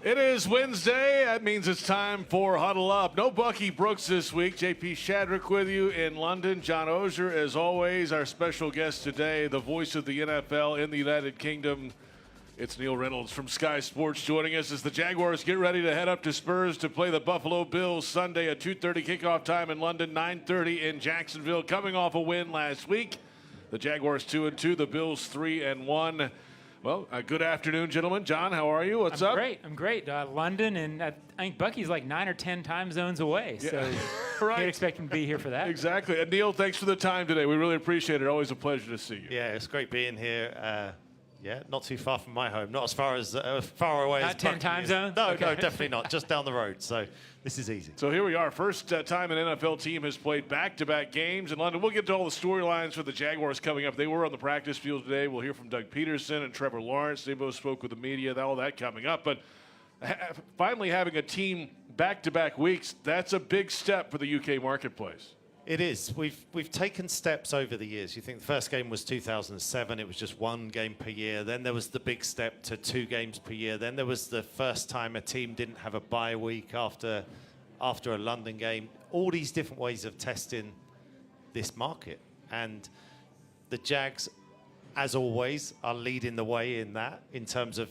It is Wednesday. That means it's time for Huddle Up. No Bucky Brooks this week. JP Shadrick with you in London. John Oehser, as always, our special guest today, the voice of the NFL in the United Kingdom. It's Neil Reynolds from Sky Sports joining us as the Jaguars get ready to head up to Spurs to play the Buffalo Bills Sunday at 2:30 kickoff time in London, 9:30 in Jacksonville. Coming off a win last week, the Jaguars 2-2, the Bills 3-1. Well, good afternoon, gentlemen. John, how are you? What's up? I'm great. London, and I think Bucky's like 9 or 10 time zones away, so right. Can't expect him to be here for that. Exactly. And Neil, thanks for the time today. We really appreciate it. Always a pleasure to see you. Yeah, it's great being here. Not too far from my home. Not as far away as Not 10 time zones? No, Okay. no, definitely not. Just down the road. So this is easy. So here we are. First time an NFL team has played back-to-back games in London. We'll get to all the storylines for the Jaguars coming up. They were on the practice field today. We'll hear from Doug Peterson and Trevor Lawrence. They both spoke with the media. All that coming up. But finally having a team back-to-back weeks, that's a big step for the UK marketplace. It is. We've taken steps over the years. You think the first game was 2007. It was just one game per year. Then there was the big step to 2 games per year. Then there was the first time a team didn't have a bye week after a London game. All these different ways of testing this market. And the Jags, as always, are leading the way in that, in terms of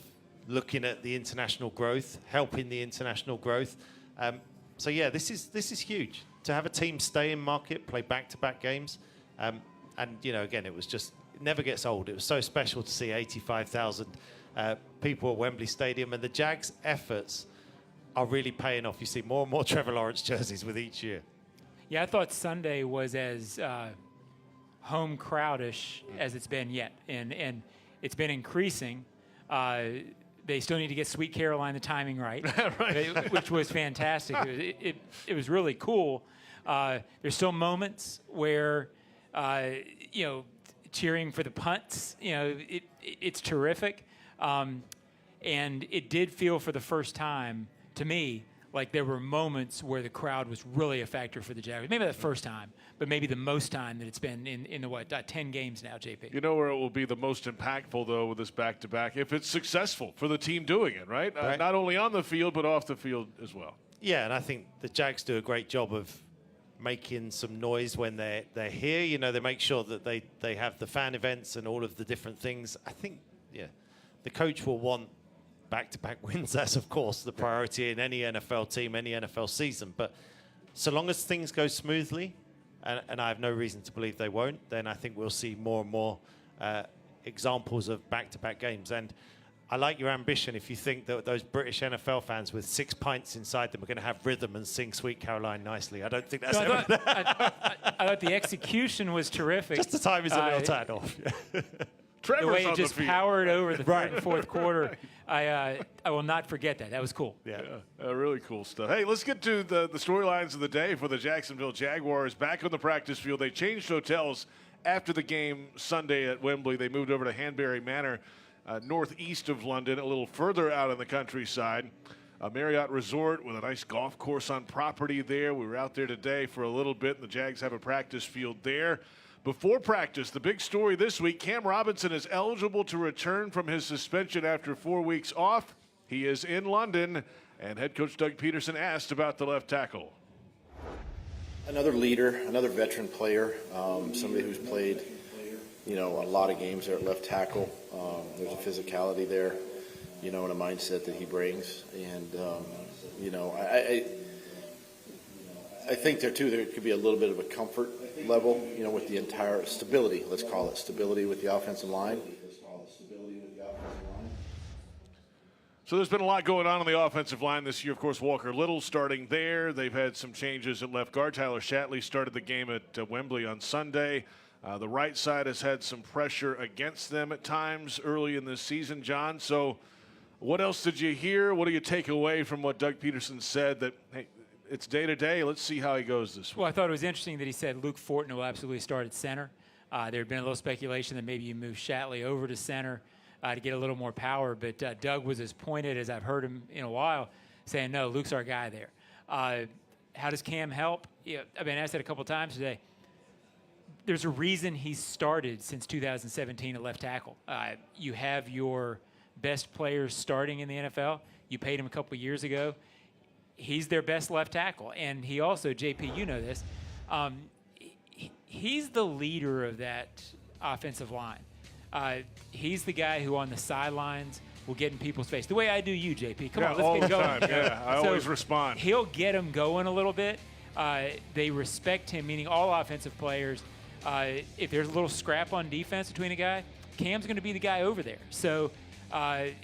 looking at the international growth, helping the international growth. So yeah, this is huge. To have a team stay in market, play back-to-back games. And, again, it never gets old. It was so special to see 85,000 people at Wembley Stadium. And the Jags' efforts are really paying off. You see more and more Trevor Lawrence jerseys with each year. Yeah, I thought Sunday was as home crowdish as it's been yet. And it's been increasing. They still need to get Sweet Caroline the timing right, right. Which was fantastic. It was really cool. There's still moments where, cheering for the punts, it's terrific. And it did feel for the first time, to me, like there were moments where the crowd was really a factor for the Jaguars. Maybe the first time, but maybe the most time that it's been in the 10 games now, JP. You know where it will be the most impactful, though, with this back-to-back, if it's successful for the team doing it, right? Not only on the field, but off the field as well. Yeah, and I think the Jags do a great job of making some noise when they're here. They make sure that they have the fan events and all of the different things. I think, the coach will want back-to-back wins. That's, of course, the priority in any NFL team, any NFL season. But so long as things go smoothly, and I have no reason to believe they won't, then I think we'll see more and more examples of back-to-back games. And I like your ambition. If you think that those British NFL fans with 6 pints inside them are going to have rhythm and sing Sweet Caroline nicely, I don't think that's I thought the execution was terrific. Just the time is a little tad off. The way it just powered over the third and fourth quarter, I will not forget that. That was cool. Yeah, really cool stuff. Hey, let's get to the storylines of the day for the Jacksonville Jaguars. Back on the practice field, they changed hotels after the game Sunday at Wembley. They moved over to Hanbury Manor, northeast of London, a little further out in the countryside. A Marriott Resort with a nice golf course on property there. We were out there today for a little bit, and the Jags have a practice field there. Before practice, the big story this week, Cam Robinson is eligible to return from his suspension after 4 weeks off. He is in London, and head coach Doug Peterson asked about the left tackle. Another leader, another veteran player, somebody who's played, a lot of games there at left tackle. There's a physicality there, and a mindset that he brings. And, I think there could be a little bit of a comfort level, with the entire stability, let's call it stability with the offensive line. So there's been a lot going on the offensive line this year. Of course, Walker Little starting there. They've had some changes at left guard. Tyler Shatley started the game at Wembley on Sunday. The right side has had some pressure against them at times early in this season, John. So what else did you hear? What do you take away from what Doug Peterson said that, hey, it's day-to-day. Let's see how he goes this week. Well, I thought it was interesting that he said Luke Fortner will absolutely start at center. There had been a little speculation that maybe you move Shatley over to center to get a little more power, but Doug was as pointed as I've heard him in a while, saying, no, Luke's our guy there. How does Cam help? I've been asked that a couple times today. There's a reason he's started since 2017 at left tackle. You have your best players starting in the NFL. You paid him a couple years ago. He's their best left tackle. And he also, JP, you know this, he's the leader of that offensive line. He's the guy who on the sidelines will get in people's face. The way I do you, JP. Come on, let's get going. Time. Yeah, I always respond. He'll get them going a little bit. They respect him, meaning all offensive players. If there's a little scrap on defense between a guy, Cam's going to be the guy over there. So and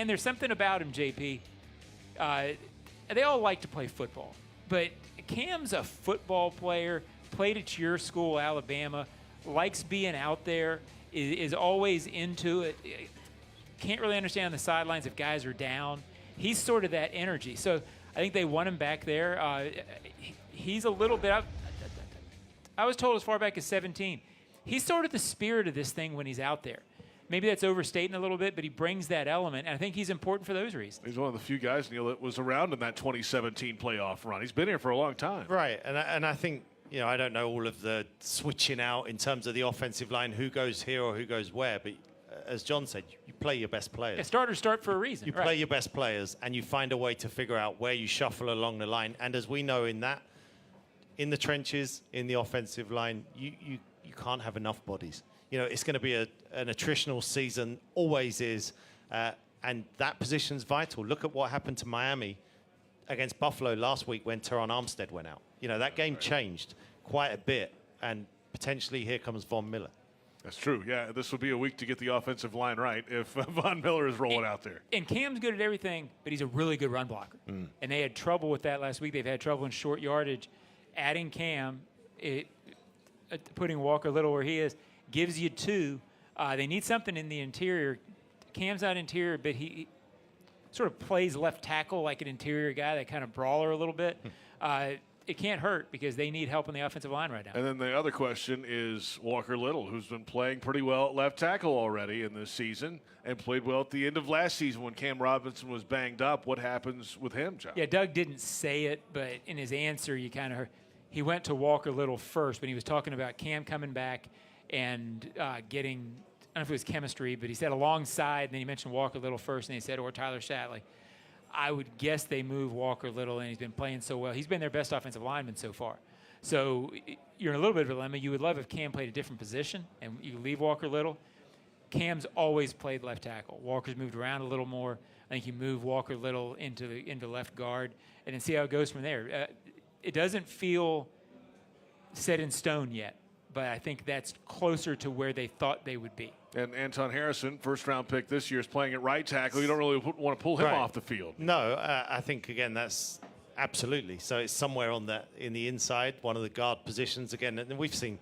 there's something about him, JP. They all like to play football, but Cam's a football player, played at your school, Alabama, likes being out there, is always into it. Can't really understand on the sidelines if guys are down. He's sort of that energy. So I think they want him back there. He's a little bit, I was told as far back as 17, he's sort of the spirit of this thing when he's out there. Maybe that's overstating a little bit, but he brings that element, and I think he's important for those reasons. He's one of the few guys, Neil, that was around in that 2017 playoff run. He's been here for a long time. Right, and I think, I don't know all of the switching out in terms of the offensive line, who goes here or who goes where, but as John said, you play your best players. Yeah, starters start for a reason. You play your best players, and you find a way to figure out where you shuffle along the line. And as we know in the trenches, in the offensive line, you can't have enough bodies. It's going to be an attritional season, always is, and that position's vital. Look at what happened to Miami against Buffalo last week when Teron Armstead went out. That game changed quite a bit, and potentially here comes Von Miller. That's true. Yeah, this will be a week to get the offensive line right if Von Miller is rolling out there. And Cam's good at everything, but he's a really good run blocker. And they had trouble with that last week. They've had trouble in short yardage. Adding Cam, putting Walker Little where he is, gives you two. They need something in the interior. Cam's not interior, but he sort of plays left tackle like an interior guy, that kind of brawler a little bit. It can't hurt because they need help on the offensive line right now. And then the other question is Walker Little, who's been playing pretty well at left tackle already in this season and played well at the end of last season when Cam Robinson was banged up. What happens with him, John? Yeah, Doug didn't say it, but in his answer, you kind of heard. He went to Walker Little first when he was talking about Cam coming back and getting, I don't know if it was chemistry, but he said alongside, and then he mentioned Walker Little first, and he said, or Tyler Shatley. I would guess they move Walker Little, and he's been playing so well. He's been their best offensive lineman so far. So you're in a little bit of a dilemma. You would love if Cam played a different position, and you leave Walker Little. Cam's always played left tackle. Walker's moved around a little more. I think you move Walker Little into left guard, and then see how it goes from there. It doesn't feel set in stone yet, but I think that's closer to where they thought they would be. And Anton Harrison, first-round pick this year, is playing at right tackle. You don't really want to pull him off the field. No, I think, again, that's absolutely. So it's somewhere in the inside, one of the guard positions. Again, and we've seen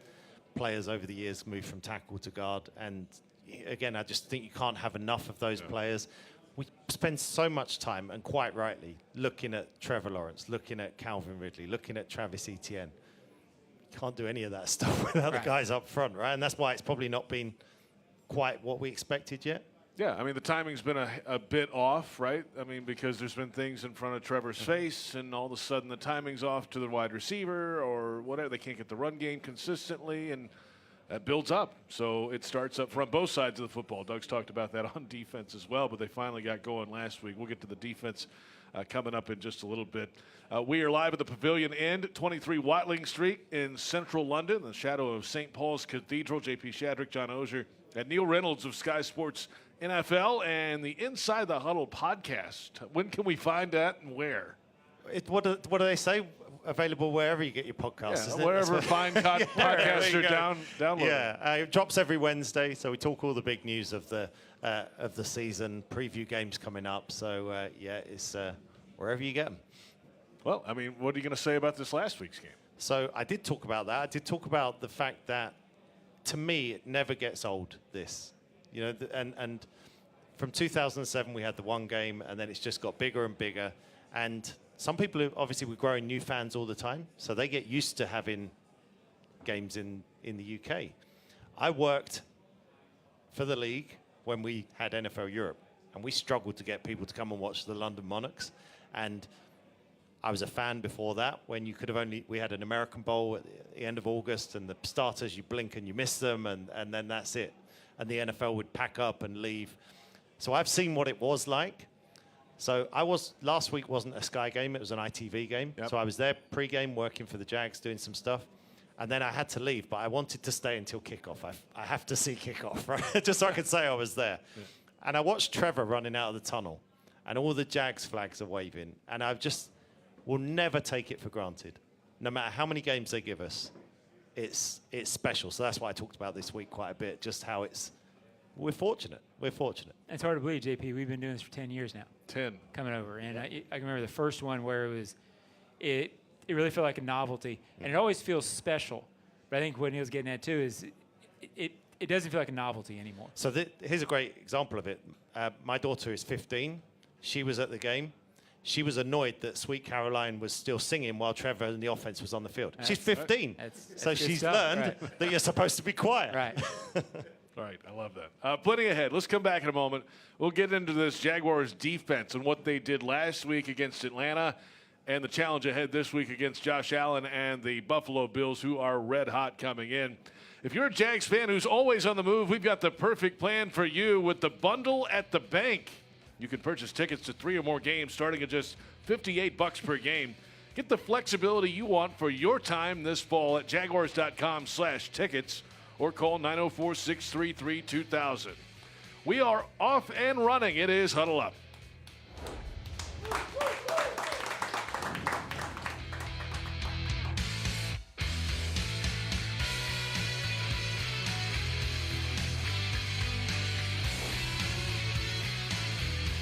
players over the years move from tackle to guard. And, again, I just think you can't have enough of those players. We spend so much time, and quite rightly, looking at Trevor Lawrence, looking at Calvin Ridley, looking at Travis Etienne. You can't do any of that stuff without the guys up front, right? And that's why it's probably not been quite what we expected yet. Yeah, I mean, the timing's been a bit off, right? I mean, because there's been things in front of Trevor's face, and all of a sudden the timing's off to the wide receiver or whatever. They can't get the run game consistently, and that builds up. So it starts up front, both sides of the football. Doug's talked about that on defense as well, but they finally got going last week. We'll get to the defense coming up in just a little bit. We are live at the Pavilion End, 23 Watling Street in central London, the shadow of St. Paul's Cathedral. JP Shadrick, John Oehser, and Neil Reynolds of Sky Sports NFL and the Inside the Huddle podcast. When can we find that and where? What do they say? Available wherever you get your podcasts. Yeah, wherever fine podcasts are downloaded. Yeah, it drops every Wednesday, so we talk all the big news of the season, preview games coming up. So, it's wherever you get them. Well, I mean, what are you going to say about this last week's game? So I did talk about that. I did talk about the fact that, to me, it never gets old, this. And from 2007, we had the one game, and then it's just got bigger and bigger. And some people, obviously, we're growing new fans all the time, so they get used to having games in the UK. I worked for the league when we had NFL Europe, and we struggled to get people to come and watch the London Monarchs. And I was a fan before that when you could have we had an American Bowl at the end of August, and the starters, you blink and you miss them, and then that's it. And the NFL would pack up and leave. So I've seen what it was like. So last week wasn't a Sky game, it was an ITV game. Yep. So I was there pre-game working for the Jags, doing some stuff. And then I had to leave, but I wanted to stay until kickoff. I have to see kickoff, right? Just so I could say I was there. Yeah. And I watched Trevor running out of the tunnel, and all the Jags flags are waving. And I just will never take it for granted. No matter how many games they give us, it's special. So that's why I talked about this week quite a bit, just how we're fortunate. We're fortunate. It's hard to believe, JP. We've been doing this for 10 years now. 10. Coming over. And I can remember the first one where it really felt like a novelty. And it always feels special. But I think what Neil's getting at, too, is it doesn't feel like a novelty anymore. So here's a great example of it. My daughter is 15. She was at the game. She was annoyed that Sweet Caroline was still singing while Trevor and the offense was on the field. She's 15. So she's learned that you're supposed to be quiet. Right. All right, I love that. Plenty ahead. Let's come back in a moment. We'll get into this Jaguars defense and what they did last week against Atlanta and the challenge ahead this week against Josh Allen and the Buffalo Bills, who are red hot coming in. If you're a Jags fan who's always on the move, we've got the perfect plan for you with the Bundle at the Bank. You can purchase tickets to 3 or more games starting at just $58 per game. Get the flexibility you want for your time this fall at jaguars.com/tickets or call 904-633-2000. We are off and running. It is Huddle Up.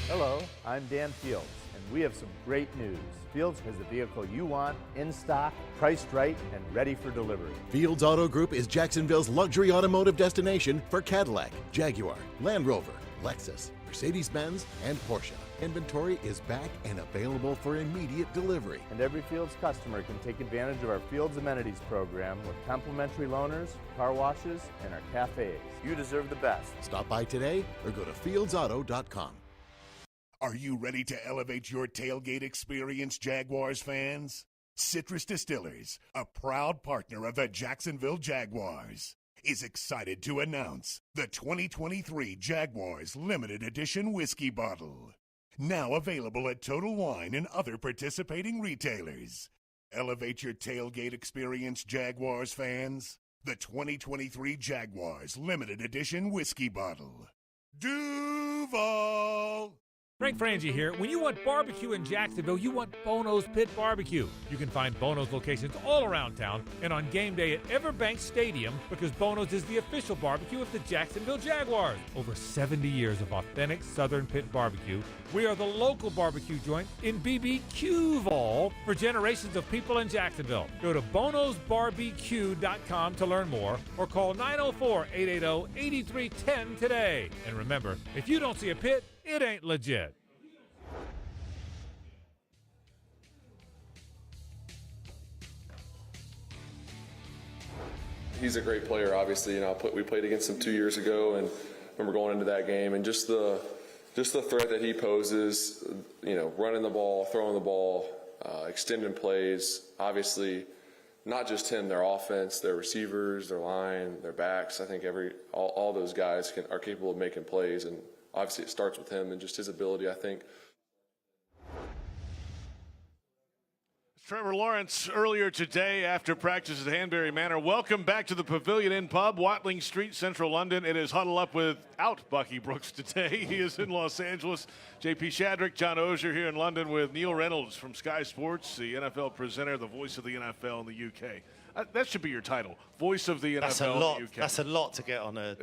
Hello, I'm Dan Fields, and we have some great news. Fields has the vehicle you want, in stock, priced right, and ready for delivery. Fields Auto Group is Jacksonville's luxury automotive destination for Cadillac, Jaguar, Land Rover, Lexus, Mercedes-Benz, and Porsche. Inventory is back and available for immediate delivery. And every Fields customer can take advantage of our Fields Amenities program with complimentary loaners, car washes, and our cafes. You deserve the best. Stop by today or go to fieldsauto.com. Are you ready to elevate your tailgate experience, Jaguars fans? Citrus Distillers, a proud partner of the Jacksonville Jaguars, is excited to announce the 2023 Jaguars Limited Edition Whiskey Bottle. Now available at Total Wine and other participating retailers. Elevate your tailgate experience, Jaguars fans. The 2023 Jaguars Limited Edition Whiskey Bottle. Duval! Frank Frangie here. When you want barbecue in Jacksonville, you want Bono's Pit Barbecue. You can find Bono's locations all around town and on game day at Everbank Stadium because Bono's is the official barbecue of the Jacksonville Jaguars. Over 70 years of authentic Southern Pit Barbecue. We are the local barbecue joint in BBQval for generations of people in Jacksonville. Go to bonosbarbq.com to learn more or call 904-880-8310 today. And remember, if you don't see a pit, it ain't legit. He's a great player, obviously. We played against him 2 years ago, and I remember going into that game and just the threat that he poses. Running the ball, throwing the ball, extending plays. Obviously, not just him, their offense, their receivers, their line, their backs. I think all those guys are capable of making plays, and obviously it starts with him and just his ability, I think. Trevor Lawrence earlier today after practice at Hanbury Manor. Welcome back to the Pavilion End Pub, Watling Street, Central London. It is Huddle Up without Bucky Brooks today. He is in Los Angeles. JP Shadrick, John Oehser here in London with Neil Reynolds from Sky Sports, the NFL presenter, the voice of the NFL in the UK. That should be your title, voice of the NFL in the UK. That's a lot to get on a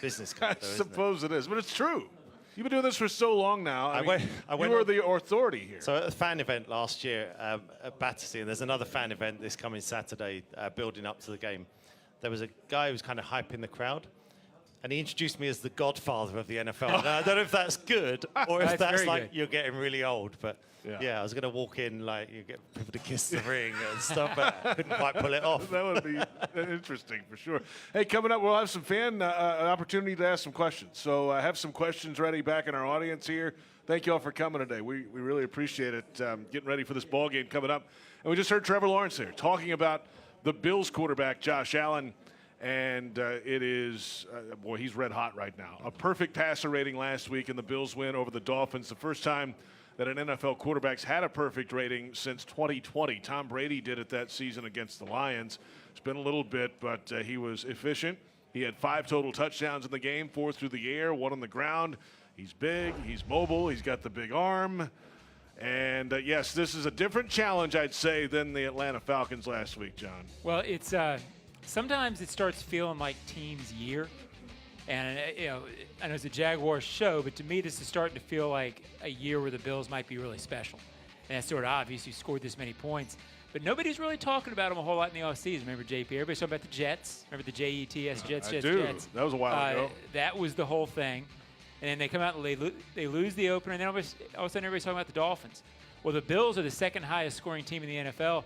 business card, though, I suppose it is, but it's true. You've been doing this for so long now. I mean, you are the authority here. So at a fan event last year at Battersea, and there's another fan event this coming Saturday building up to the game, there was a guy who was kind of hyping the crowd, and he introduced me as the godfather of the NFL. Now, I don't know if that's good or if that's like good. You're getting really old, but yeah I was going to walk in like you get people to kiss the ring and stuff, but I couldn't quite pull it off. That would be interesting for sure. Hey, coming up, we'll have some an opportunity to ask some questions. So I have some questions ready back in our audience here. Thank you all for coming today. We really appreciate it, getting ready for this ball game coming up. And we just heard Trevor Lawrence here talking about the Bills quarterback, Josh Allen. And it is, he's red hot right now. A perfect passer rating last week in the Bills win over the Dolphins. The first time that an NFL quarterback's had a perfect rating since 2020. Tom Brady did it that season against the Lions. It's been a little bit, but he was efficient. He had 5 total touchdowns in the game, 4 through the air, 1 on the ground. He's big, he's mobile, he's got the big arm. And, yes, this is a different challenge, I'd say, than the Atlanta Falcons last week, John. Well, it's sometimes it starts feeling like team's year. And, I know it's a Jaguars show, but to me this is starting to feel like a year where the Bills might be really special. And that's sort of obvious. You scored this many points. But nobody's really talking about them a whole lot in the offseason. Remember, JP? Everybody's talking about the Jets. Remember the Jets, Jets, I do. Jets. That was a while ago. That was the whole thing. And then they come out and they lose the opener, and then all of a sudden everybody's talking about the Dolphins. Well, the Bills are the second highest scoring team in the NFL,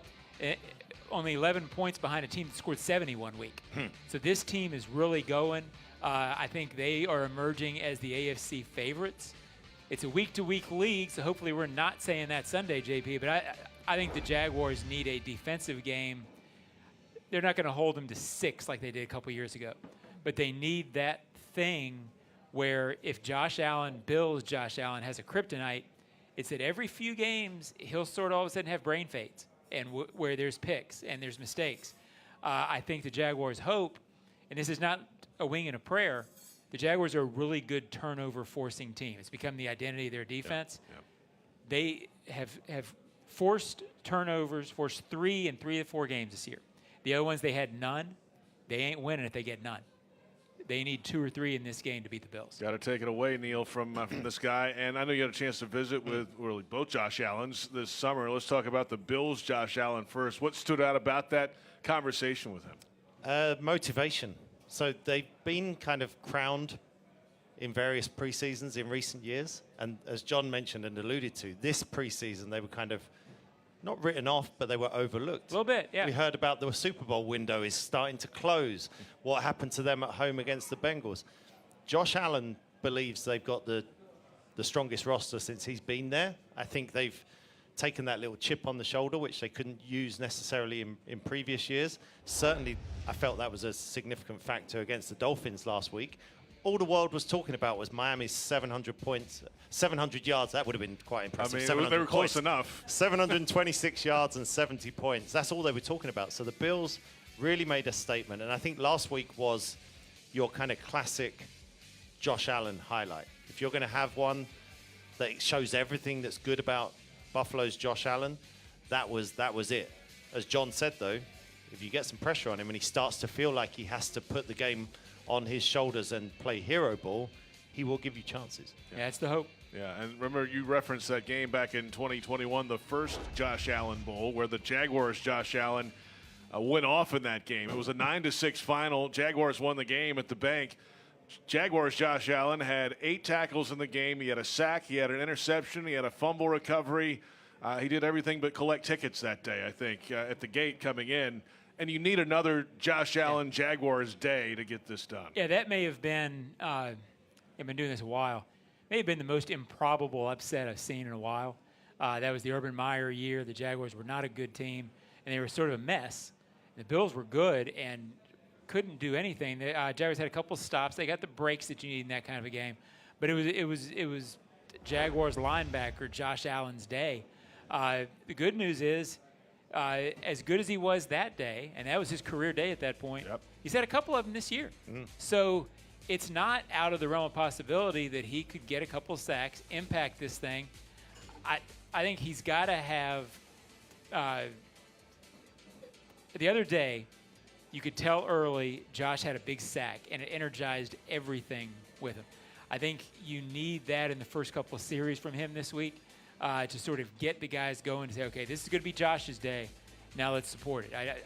only 11 points behind a team that scored 70 one week. So this team is really going. I think they are emerging as the AFC favorites. It's a week-to-week league, so hopefully we're not saying that Sunday, JP, but I think the Jaguars need a defensive game. They're not going to hold them to 6 like they did a couple years ago, but they need that thing where if Bills Josh Allen has a kryptonite, it's that every few games he'll sort of all of a sudden have brain fades and where there's picks and there's mistakes. I think the Jaguars hope, and this is not a wing and a prayer, the Jaguars are a really good turnover-forcing team. It's become the identity of their defense. Yep. They have forced turnovers, forced 3 in 3 to 4 games this year. The other ones they had none. They ain't winning if they get none. They need 2 or 3 in this game to beat the Bills. Got to take it away, Neil, from this guy. And I know you had a chance to visit with really both Josh Allens this summer. Let's talk about the Bills' Josh Allen first. What stood out about that conversation with him? Motivation. So they've been kind of crowned in various preseasons in recent years. And as John mentioned and alluded to, this preseason they were kind of not written off, but they were overlooked. A little bit, yeah. We heard about the Super Bowl window is starting to close. What happened to them at home against the Bengals? Josh Allen believes they've got the strongest roster since he's been there. I think they've taken that little chip on the shoulder, which they couldn't use necessarily in previous years. Certainly, I felt that was a significant factor against the Dolphins last week. All the world was talking about was Miami's 700 points, 700 yards. That would have been quite impressive. I mean, they were close enough. 726 yards and 70 points. That's all they were talking about. So the Bills really made a statement. And I think last week was your kind of classic Josh Allen highlight. If you're going to have one that shows everything that's good about Buffalo's Josh Allen, that was it. As John said, though, if you get some pressure on him and he starts to feel like he has to put the game on his shoulders and play hero ball, he will give you chances. Yeah, that's the hope. Yeah, and remember you referenced that game back in 2021, the first Josh Allen Bowl, where the Jaguars' Josh Allen went off in that game. It was a 9-6 final. Jaguars won the game at the bank. Jaguars' Josh Allen had 8 tackles in the game. He had a sack. He had an interception. He had a fumble recovery. He did everything but collect tickets that day, I think, at the gate coming in. And you need another Josh Allen Jaguars day to get this done. Yeah, that may have been, I've been doing this a while, may have been the most improbable upset I've seen in a while. That was the Urban Meyer year. The Jaguars were not a good team, and they were sort of a mess. The Bills were good and couldn't do anything. The Jaguars had a couple stops. They got the breaks that you need in that kind of a game. But it was Jaguars linebacker Josh Allen's day. The good news is, as good as he was that day, and that was his career day at that point, he's had a couple of them this year. So it's not out of the realm of possibility that he could get a couple sacks, impact this thing. I think he's got to have the other day, you could tell early Josh had a big sack, and it energized everything with him. I think you need that in the first couple of series from him this week. To sort of get the guys going to say, okay, this is going to be Josh's day. Now let's support it.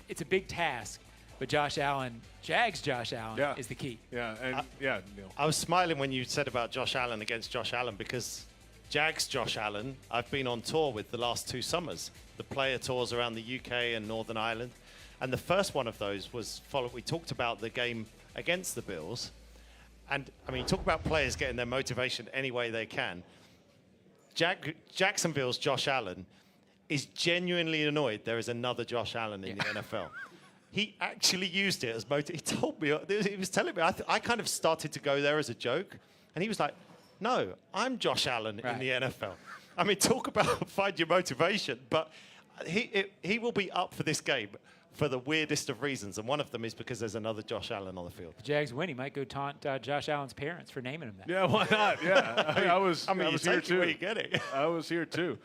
It's a big task, but Josh Allen, Jags Josh Allen, is the key. Yeah, and Neil. I was smiling when you said about Josh Allen against Josh Allen because Jags Josh Allen, I've been on tour with the last 2 summers, the player tours around the UK and Northern Ireland. And the first one of those was we talked about the game against the Bills. And, I mean, talk about players getting their motivation any way they can. Jacksonville's Josh Allen is genuinely annoyed there is another Josh Allen in the NFL. He actually used it as motivation. He told me, he was telling me, I kind of started to go there as a joke. And he was like, no, I'm Josh Allen in the NFL. I mean, talk about find your motivation. But he will be up for this game for the weirdest of reasons, and one of them is because there's another Josh Allen on the field. The Jags win. He might go taunt Josh Allen's parents for naming him that. Yeah, why not? Yeah, I was here too. Where you get it. I was here too.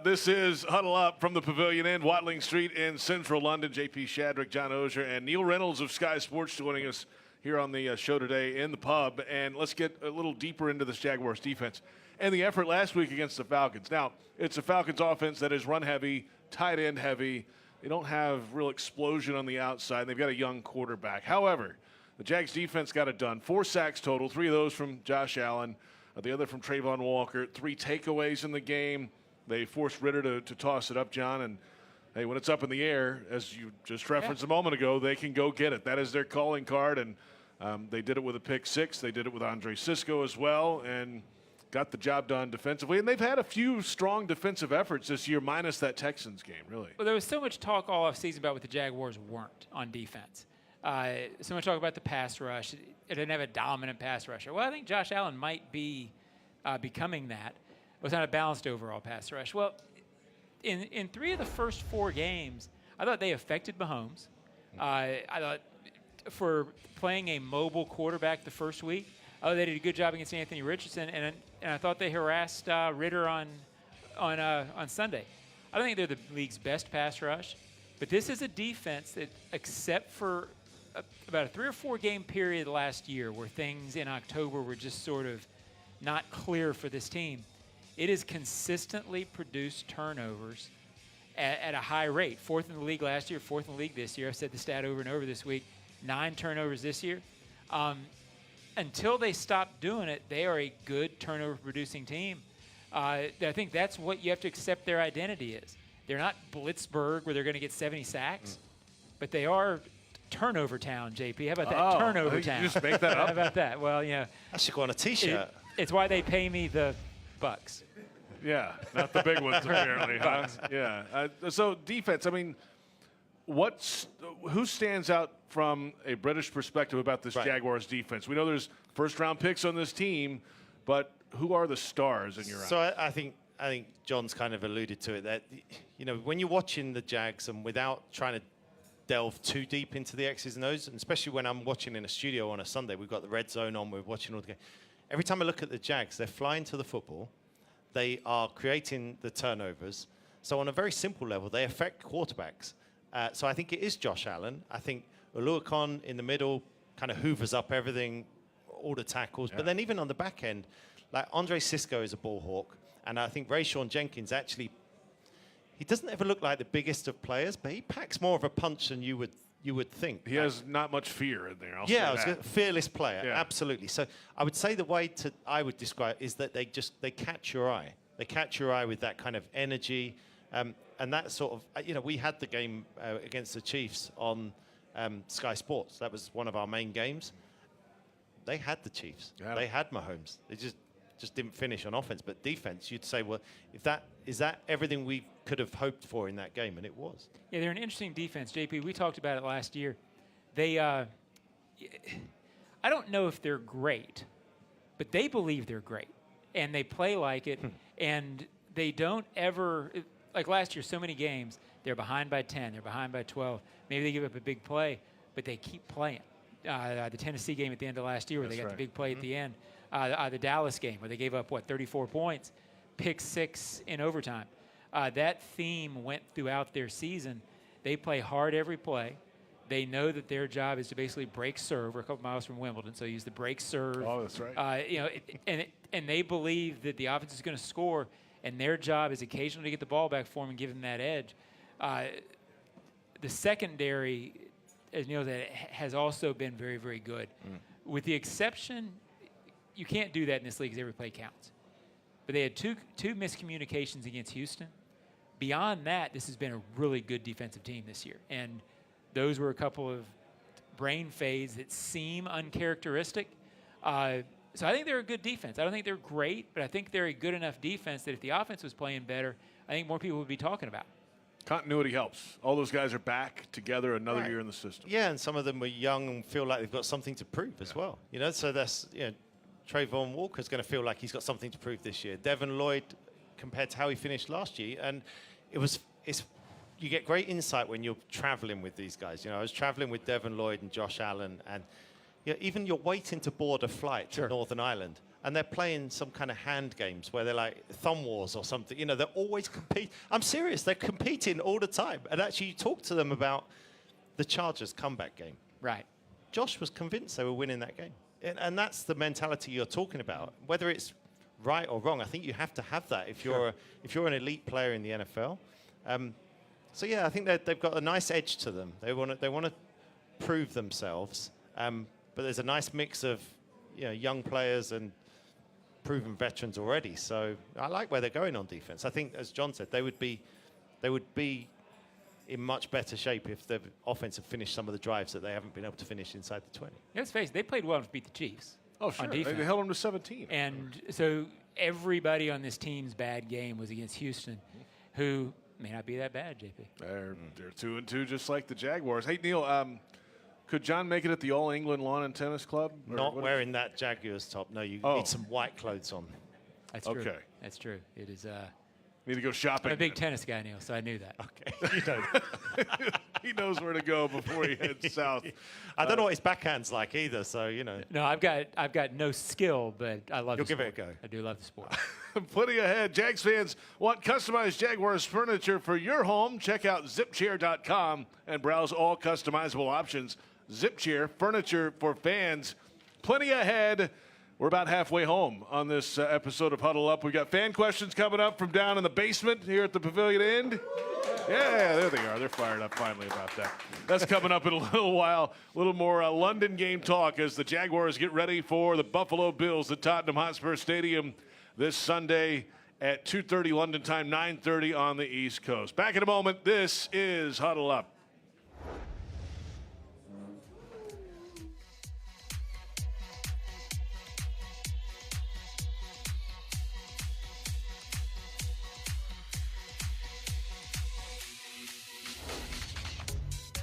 This is Huddle Up from the Pavilion End, Watling Street in central London. JP Shadrick, John Oehser, and Neil Reynolds of Sky Sports joining us here on the show today in the pub. And let's get a little deeper into this Jaguars defense and the effort last week against the Falcons. Now, it's a Falcons offense that is run heavy, tight end heavy. They don't have real explosion on the outside. They've got a young quarterback. However, the Jags defense got it done. 4 sacks total, 3 of those from Josh Allen, the other from Trayvon Walker, 3 takeaways in the game. They forced Ritter to toss it up, John. And, hey, when it's up in the air, as you just referenced a moment ago, they can go get it. That is their calling card. And they did it with a pick 6. They did it with Andre Sisco as well. And got the job done defensively. And they've had a few strong defensive efforts this year, minus that Texans game, really. Well, there was so much talk all offseason about what the Jaguars weren't on defense. So much talk about the pass rush. It didn't have a dominant pass rusher. Well, I think Josh Allen might be becoming that. It was not a balanced overall pass rush. Well, in 3 of the first 4 games, I thought they affected Mahomes. I thought for playing a mobile quarterback the first week, they did a good job against Anthony Richardson, and I thought they harassed Ritter on Sunday. I don't think they're the league's best pass rush, but this is a defense that, except for about a 3 or 4 game period last year where things in October were just sort of not clear for this team, it has consistently produced turnovers at a high rate. 4th in the league last year, 4th in the league this year. I've said the stat over and over this week. 9 turnovers this year. Until they stop doing it, they are a good turnover-producing team. I think that's what you have to accept their identity is. They're not Blitzburg where they're going to get 70 sacks, but they are turnover town, JP. How about that? Turnover town. You just make that up? How about that? Well, That should go on a T-shirt. It's why they pay me the bucks. Yeah, not the big ones apparently. Huh? Yeah. So defense. I mean, who stands out from a British perspective about this Jaguars defense? We know there's first-round picks on this team, but who are the stars in your eyes? So I think John's kind of alluded to it. That when you're watching the Jags and without trying to delve too deep into the X's and O's, and especially when I'm watching in a studio on a Sunday, we've got the red zone on, we're watching all the games. Every time I look at the Jags, they're flying to the football. They are creating the turnovers. So on a very simple level, they affect quarterbacks. So I think it is Josh Allen. I think Oluokun in the middle kind of hoovers up everything, all the tackles. Yeah. But then even on the back end, like Andre Sisco is a ball hawk. And I think Rayshawn Jenkins actually, he doesn't ever look like the biggest of players, but he packs more of a punch than you would think. He has not much fear in there. Fearless player, absolutely. So I would say the way I would describe it is that they catch your eye. They catch your eye with that kind of energy. And that sort of, we had the game against the Chiefs on Sky Sports. That was one of our main games. They had the Chiefs. Yeah. They had Mahomes. They just didn't finish on offense. But defense, you'd say, well, is that everything we could have hoped for in that game? And it was. Yeah, they're an interesting defense, JP. We talked about it last year. They, I don't know if they're great, but they believe they're great. And they play like it. And they don't ever... Like last year, so many games, they're behind by 10, they're behind by 12. Maybe they give up a big play, but they keep playing. The Tennessee game at the end of last year where they got the big play at the end. The Dallas game where they gave up, 34 points, pick 6 in overtime. That theme went throughout their season. They play hard every play. They know that their job is to basically break serve. We're a couple miles from Wimbledon, so use the break serve. Oh, that's right. And they believe that the offense is going to score, and their job is occasionally to get the ball back for them and give them that edge. The secondary, as Neil said, has also been very, very good. With the exception, you can't do that in this league because every play counts. But they had two miscommunications against Houston. Beyond that, this has been a really good defensive team this year. And those were a couple of brain fades that seem uncharacteristic. So I think they're a good defense. I don't think they're great, but I think they're a good enough defense that if the offense was playing better, I think more people would be talking about it. Continuity helps. All those guys are back together another year in the system. Yeah, and some of them are young and feel like they've got something to prove as well. So that's, Trayvon Walker's going to feel like he's got something to prove this year. Devin Lloyd, compared to how he finished last year. And you get great insight when you're traveling with these guys. I was traveling with Devin Lloyd and Josh Allen, and even you're waiting to board a flight to Northern Ireland, and they're playing some kind of hand games where they're like thumb wars or something. They're always compete. I'm serious. They're competing all the time. And actually, you talk to them about the Chargers comeback game. Right. Josh was convinced they were winning that game. And that's the mentality you're talking about. Whether it's right or wrong, I think you have to have that if you're an elite player in the NFL. So yeah, I think they've got a nice edge to them. They want to prove themselves, but there's a nice mix of young players and proven veterans already. So I like where they're going on defense. I think, as John said, they would be in much better shape if the offense had finished some of the drives that they haven't been able to finish inside the 20. Let's face it, they played well to beat the Chiefs. Oh, sure. On defense. They held them to 17. And so everybody on this team's bad game was against Houston, who may not be that bad, JP. They're 2-2, just like the Jaguars. Hey, Neil, could John make it at the All England Lawn and Tennis Club? Not wearing that Jaguars top. No, you need some white clothes on. That's true. Okay. That's true. It is. Need to go shopping. I'm a big tennis guy, Neil, so I knew that. Okay. He knows where to go before he heads south. I don't know what his backhand's like either, so No, I've got no skill, but I love. You'll give it a go. I do love the sport. Plenty ahead. Jags fans want customized Jaguars furniture for your home? Check out zipchair.com and browse all customizable options. Zipchair, furniture for fans. Plenty ahead. We're about halfway home on this episode of Huddle Up. We've got fan questions coming up from down in the basement here at the Pavilion End. Yeah, there they are. They're fired up finally about that. That's coming up in a little while. A little more London game talk as the Jaguars get ready for the Buffalo Bills at Tottenham Hotspur Stadium this Sunday at 2:30 London time, 9:30 on the East Coast. Back in a moment. This is Huddle Up.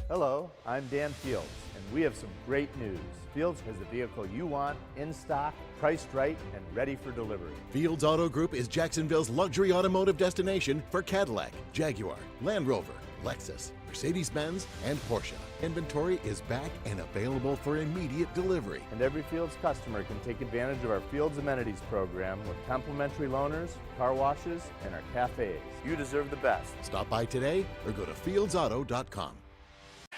Hello, I'm Dan Fields, and we have some great news. Fields has the vehicle you want, in stock, priced right, and ready for delivery. Fields Auto Group is Jacksonville's luxury automotive destination for Cadillac, Jaguar, Land Rover, Lexus, Mercedes-Benz, and Porsche. Inventory is back and available for immediate delivery. And every Fields customer can take advantage of our Fields Amenities program with complimentary loaners, car washes, and our cafes. You deserve the best. Stop by today or go to fieldsauto.com.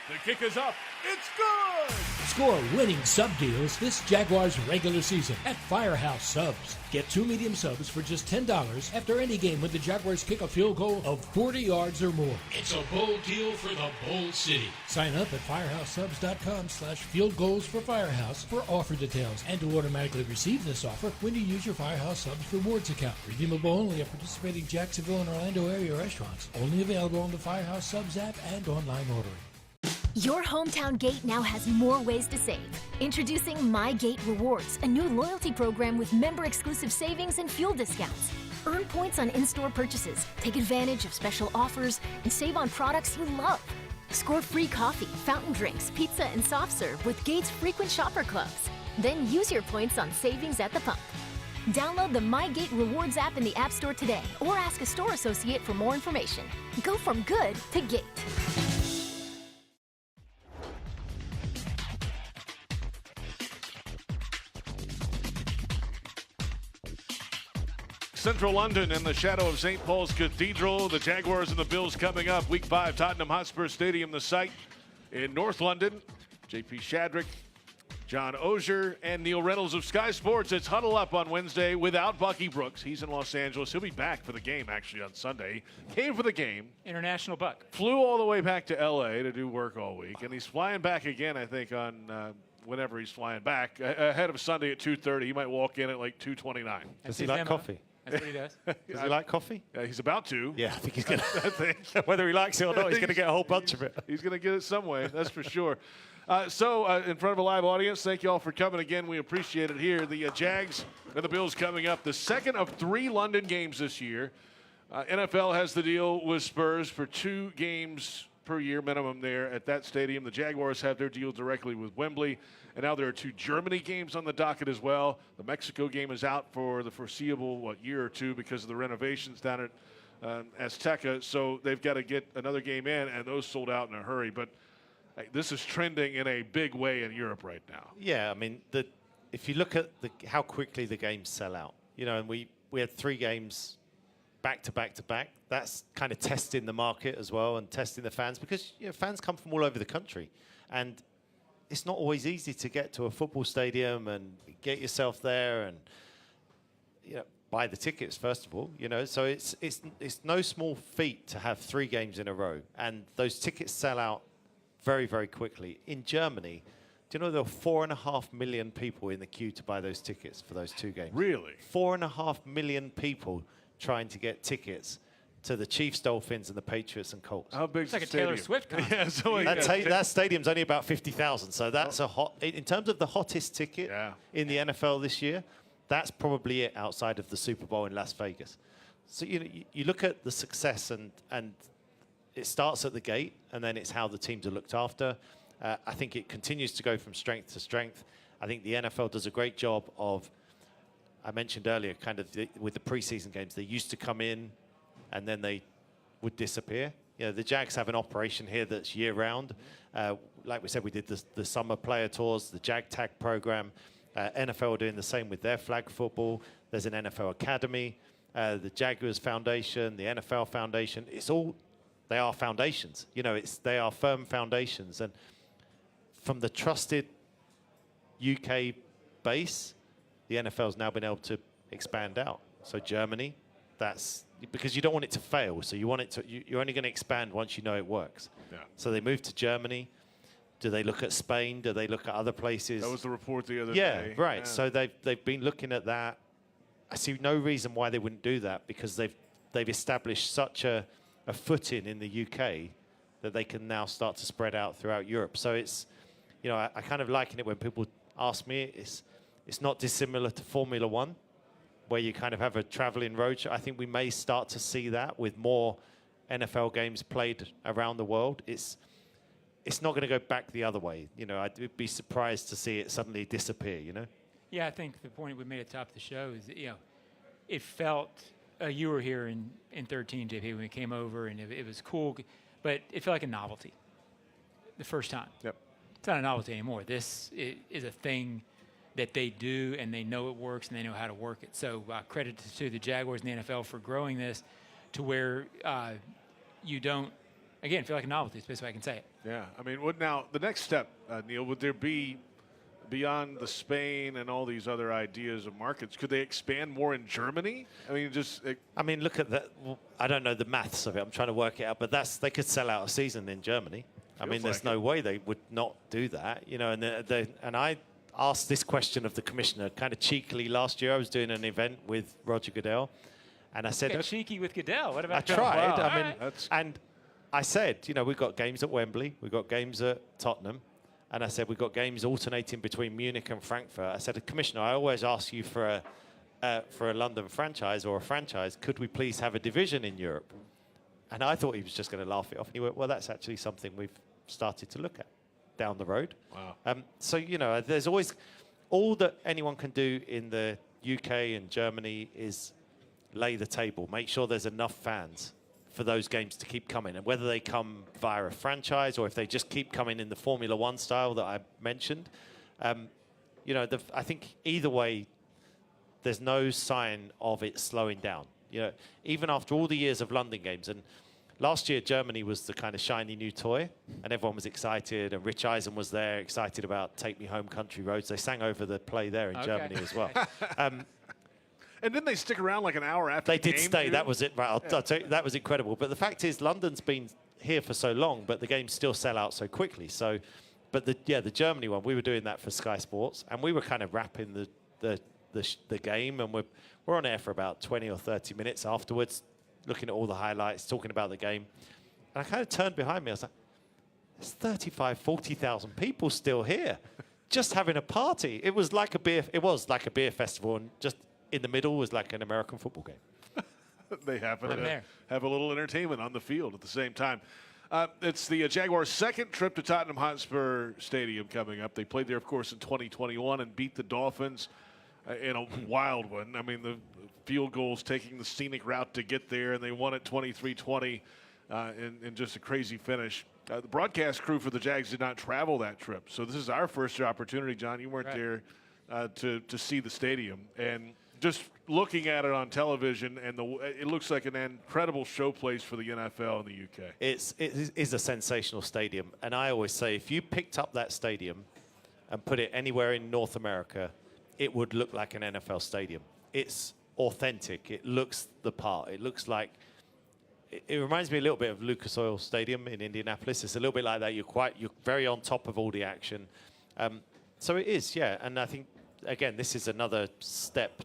The kick is up. It's good! Score winning sub deals this Jaguars regular season at Firehouse Subs. Get 2 medium subs for just $10 after any game when the Jaguars kick a field goal of 40 yards or more. It's a bold deal for the bold city. Sign up at firehouseSubs.com/field goals for Firehouse for offer details and to automatically receive this offer when you use your Firehouse Subs rewards account. Redeemable only at participating Jacksonville and Orlando area restaurants. Only available on the Firehouse Subs app and online ordering. Your hometown gate now has more ways to save. Introducing My Gate Rewards, a new loyalty program with member-exclusive savings and fuel discounts. Earn points on in-store purchases, take advantage of special offers, and save on products you love. Score free coffee, fountain drinks, pizza, and soft serve with Gates frequent shopper clubs. Then use your points on savings at the pump. Download the My Gate Rewards app in the App Store today or ask a store associate for more information. Go from good to Gate. Central London in the shadow of St. Paul's Cathedral. The Jaguars and the Bills coming up. Week 5, Tottenham Hotspur Stadium, the site in North London. JP Shadrick, John Oehser, and Neil Reynolds of Sky Sports. It's Huddle Up on Wednesday without Bucky Brooks. He's in Los Angeles. He'll be back for the game, actually, on Sunday. Came for the game. International Buck. Flew all the way back to L.A. to do work all week. And he's flying back again, I think, on whenever he's flying back. Ahead of Sunday at 2:30. He might walk in at like 2:29. Does he like coffee? That's what he does. Does he like coffee? He's about to. Yeah, I think he's going I think. Whether he likes it or not, he's going to get a whole bunch of it. He's going to get it some way, that's for sure. So in front of a live audience, thank you all for coming again. We appreciate it here. The Jags and the Bills coming up. The second of 3 London games this year. NFL has the deal with Spurs for 2 games per year minimum there at that stadium. The Jaguars have their deal directly with Wembley, and now there are 2 Germany games on the docket as well. The Mexico game is out for the foreseeable, year or two because of the renovations down at Azteca, so they've got to get another game in, and those sold out in a hurry. But this is trending in a big way in Europe right now. Yeah, I mean, if you look at how quickly the games sell out, and we had 3 games back to back to back. That's kind of testing the market as well and testing the fans, because fans come from all over the country, and it's not always easy to get to a football stadium and get yourself there and buy the tickets first of all. So it's no small feat to have 3 games in a row, and those tickets sell out very, very quickly. In Germany, do you know there were 4.5 million people in the queue to buy those tickets for those 2 games? Really? 4.5 million people trying to get tickets to the Chiefs, Dolphins, and the Patriots and Colts. How big is It's like the a Taylor stadium? Swift concert. Yeah, so That stadium's only about 50,000, so that's a hot. In terms of the hottest ticket in the NFL this year, that's probably it outside of the Super Bowl in Las Vegas. So you look at the success, and it starts at the gate, and then it's how the teams are looked after. I think it continues to go from strength to strength. I think the NFL does a great job of, I mentioned earlier, kind of with the preseason games, they used to come in and then they would disappear. The Jags have an operation here that's year-round. Like we said, we did the summer player tours, the Jag Tag program. NFL are doing the same with their flag football. There's an NFL Academy, the Jaguars Foundation, the NFL Foundation. They are foundations. They are firm foundations. And from the trusted UK base, the NFL's now been able to expand out. So Germany, that's because you don't want it to fail. So you want it to. You're only going to expand once you know it works. Yeah. So they moved to Germany. Do they look at Spain? Do they look at other places? That was the report the other day. Yeah, right. Yeah. So they've been looking at that. I see no reason why they wouldn't do that, because they've established such a footing in the UK that they can now start to spread out throughout Europe. So it's, I kind of liken it when people ask me, it's not dissimilar to Formula One, where you kind of have a traveling roadshow. I think we may start to see that with more NFL games played around the world. It's not going to go back the other way. I'd be surprised to see it suddenly disappear, Yeah, I think the point we made at the top of the show is that, it felt, you were here in 13, JP, when we came over, and it was cool, but it felt like a novelty the first time. Yep. It's not a novelty anymore. This is a thing that they do, and they know it works, and they know how to work it. So credit to the Jaguars and the NFL for growing this to where you don't, again, feel like a novelty. It's the best way I can say it. Yeah. I mean, now the next step, Neil, would there be, beyond the Spain and all these other ideas of markets, could they expand more in Germany? I mean, look at that. Well, I don't know the maths of it. I'm trying to work it out, but they could sell out a season in Germany. I mean, there's no way they would not do that, and I asked this question of the commissioner kind of cheekily last year. I was doing an event with Roger Goodell, and I said, Get cheeky with Goodell. What about I tried. Wow. I mean, and I said, we've got games at Wembley, we've got games at Tottenham, and I said we've got games alternating between Munich and Frankfurt. I said, Commissioner, I always ask you for a London franchise or a franchise. Could we please have a division in Europe? And I thought he was just going to laugh it off. And he went, well, that's actually something we've started to look at down the road. Wow. So, there's always, all that anyone can do in the UK and Germany is lay the table, make sure there's enough fans for those games to keep coming. And whether they come via a franchise or if they just keep coming in the Formula One style that I mentioned, I think either way, there's no sign of it slowing down. Even after all the years of London games, and last year Germany was the kind of shiny new toy, and everyone was excited, and Rich Eisen was there, excited about Take Me Home Country Roads. They sang over the play there in Germany as well. And didn't they stick around like an hour after they the game? They did stay. Too? That was it. Right, I'll tell you, that was incredible. But the fact is, London's been here for so long, but the games still sell out so quickly. So, but the Germany one, we were doing that for Sky Sports, and we were kind of wrapping the game, and we're on air for about 20 or 30 minutes afterwards, looking at all the highlights, talking about the game. And I kind of turned behind me. I was like, there's 35, 40,000 people still here, just having a party. It was like a beer festival, and just in the middle was like an American football game. They happen to have a little entertainment on the field at the same time. It's the Jaguars' second trip to Tottenham Hotspur Stadium coming up. They played there, of course, in 2021 and beat the Dolphins in a wild one. I mean, the field goals taking the scenic route to get there, and they won it 23-20 in just a crazy finish. The broadcast crew for the Jags did not travel that trip, so this is our first opportunity. John, you weren't there to see the stadium, and just looking at it on television, and it looks like an incredible showplace for the NFL in the UK. It is a sensational stadium, and I always say if you picked up that stadium and put it anywhere in North America, it would look like an NFL stadium. It's authentic. It looks the part. It looks like it reminds me a little bit of Lucas Oil Stadium in Indianapolis. It's a little bit like that. You're very on top of all the action. So it is, yeah. And I think again, this is another step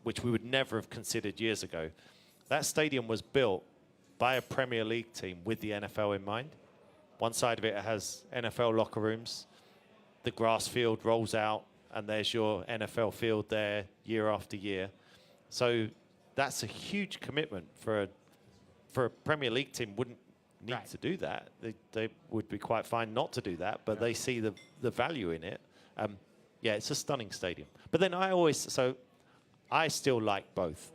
which we would never have considered years ago. That stadium was built by a Premier League team with the NFL in mind. One side of it has NFL locker rooms. The grass field rolls out, and there's your NFL field there year after year. So that's a huge commitment for a Premier League team. Wouldn't need to do that. They would be quite fine not to do that, but they see the value in it. Yeah, it's a stunning stadium. But then I still like both.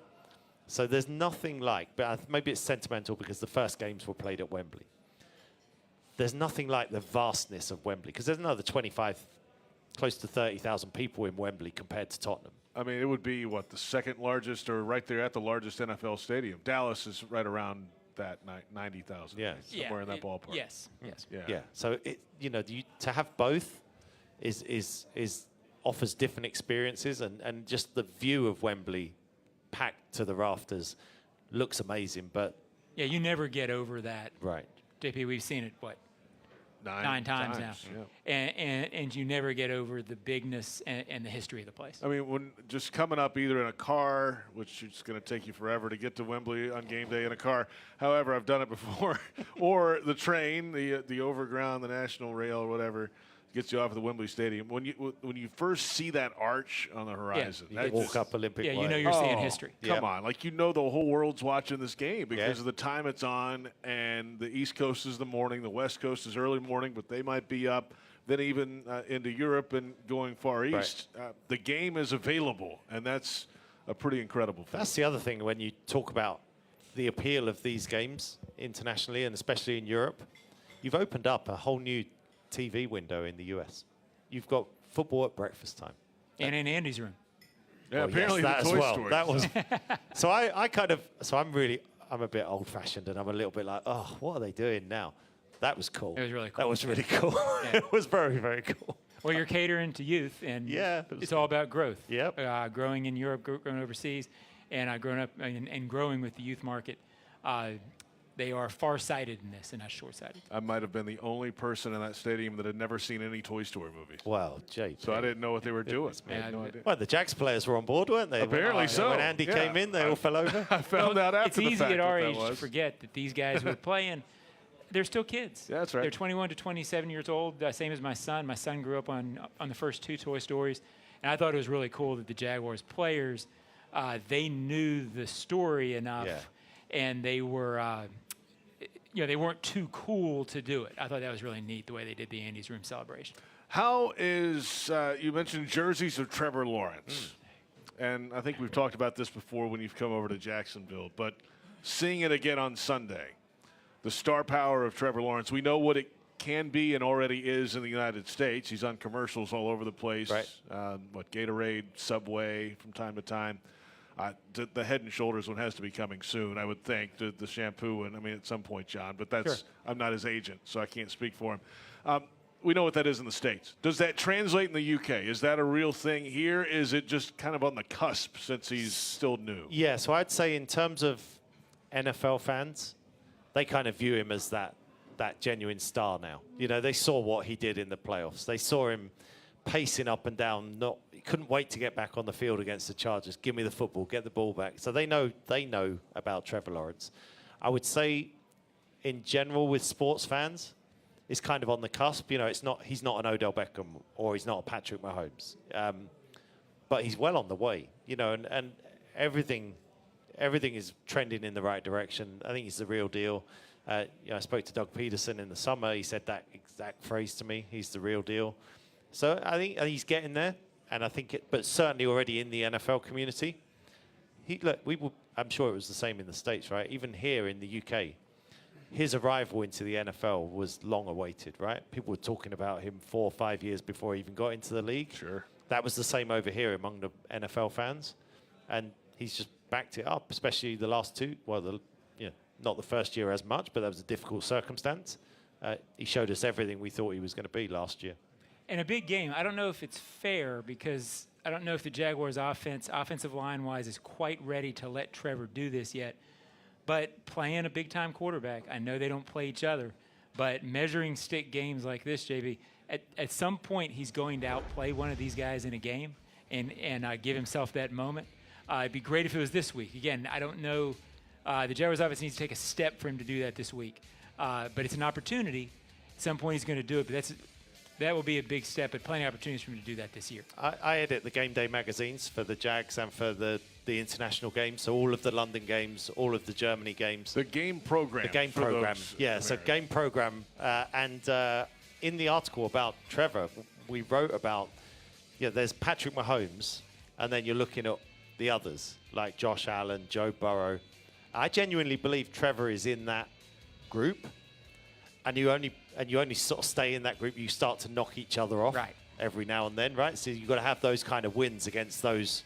So there's nothing like, but maybe it's sentimental because the first games were played at Wembley. There's nothing like the vastness of Wembley, because there's another 25, close to 30,000 people in Wembley compared to Tottenham. I mean, it would be, what, the second largest, or right there at the largest NFL stadium. Dallas is right around that 90,000. Yeah. Somewhere in that ballpark. Yes. Yeah. So to have both is offers different experiences, and just the view of Wembley packed to the rafters looks amazing. But yeah, you never get over that. Right. JP, we've seen it, what, nine times now. Yeah. And you never get over the bigness and the history of the place. I mean, when just coming up either in a car, which is going to take you forever to get to Wembley on game day in a car. However, I've done it before. Or the train, the overground, the National Rail, or whatever, gets you off at the Wembley Stadium. When you first see that arch on the horizon, you walk up Olympic Way. Yeah, you know you're seeing history. Come on, like the whole world's watching this game because of the time it's on, and the East Coast is the morning, the West Coast is early morning, but they might be up. Then even into Europe and going far east, the game is available, and that's a pretty incredible thing. That's the other thing when you talk about the appeal of these games internationally and especially in Europe. You've opened up a whole new TV window in the US. You've got football at breakfast time. And in Andy's room. Yeah, apparently that the as Toy well. Story. That was I'm a bit old-fashioned, and I'm a little bit like, oh, what are they doing now? That was cool. It was really cool. That was really cool. It was very, very cool. Well, you're catering to youth, and it's all about growth. Yep. Growing in Europe, growing overseas, and growing up and growing with the youth market. They are far-sighted in this and not short-sighted. I might have been the only person in that stadium that had never seen any Toy Story movies. Wow, Jay. So I didn't know what they were doing. I had no idea. Well, the Jags players were on board, weren't they? Apparently so. When Andy came in, they all fell over. I found out after it's the easy fact at our what age that to was. forget that these guys were playing. They're still kids. Yeah, that's right. They're 21 to 27 years old, same as my son. My son grew up on the first two Toy Stories, and I thought it was really cool that the Jaguars players, they knew the story enough, and they were, they weren't too cool to do it. I thought that was really neat the way they did the Andy's Room celebration. How is you mentioned jerseys of Trevor Lawrence, and I think we've talked about this before when you've come over to Jacksonville, but seeing it again on Sunday. The star power of Trevor Lawrence. We know what it can be and already is in the United States. He's on commercials all over the place. Right. Gatorade, Subway from time to time. The Head and Shoulders one has to be coming soon, I would think. The shampoo one, at some point, John. But that's I'm not his agent, so I can't speak for him. We know what that is in the States. Does that translate in the UK? Is that a real thing here? Is it just kind of on the cusp since he's still new? Yeah, so I'd say in terms of NFL fans, they kind of view him as that genuine star now. They saw what he did in the playoffs. They saw him pacing up and down. He couldn't wait to get back on the field against the Chargers. Give me the football, get the ball back. So they know about Trevor Lawrence. I would say, in general, with sports fans, it's kind of on the cusp. He's not an Odell Beckham or he's not a Patrick Mahomes, but he's well on the way. And everything is trending in the right direction. I think he's the real deal. I spoke to Doug Peterson in the summer. He said that exact phrase to me. He's the real deal. So I think he's getting there, and I think but certainly already in the NFL community. I'm sure it was the same in the States, right? Even here in the UK, his arrival into the NFL was long awaited, right? People were talking about him 4 or 5 years before he even got into the league. Sure. That was the same over here among the NFL fans, and he's just backed it up, especially the last two. Well, not the first year as much, but that was a difficult circumstance. He showed us everything we thought he was going to be last year. In a big game, I don't know if it's fair because I don't know if the Jaguars' offensive line-wise, is quite ready to let Trevor do this yet. But playing a big-time quarterback, I know they don't play each other, but measuring stick games like this, JB, at some point he's going to outplay one of these guys in a game and give himself that moment. It'd be great if it was this week. Again, I don't know. The Jaguars offense needs to take a step for him to do that this week. But it's an opportunity. At some point he's going to do it, but that will be a big step, but plenty of opportunities for him to do that this year. I edit the game day magazines for the Jags and for the international games, so all of the London games, all of the Germany games. The game program. The game program, yeah, so game program. And in the article about Trevor, we wrote about, there's Patrick Mahomes, and then you're looking at the others, like Josh Allen, Joe Burrow. I genuinely believe Trevor is in that group, and you only sort of stay in that group. You start to knock each other off every now and then, right? So you've got to have those kind of wins against those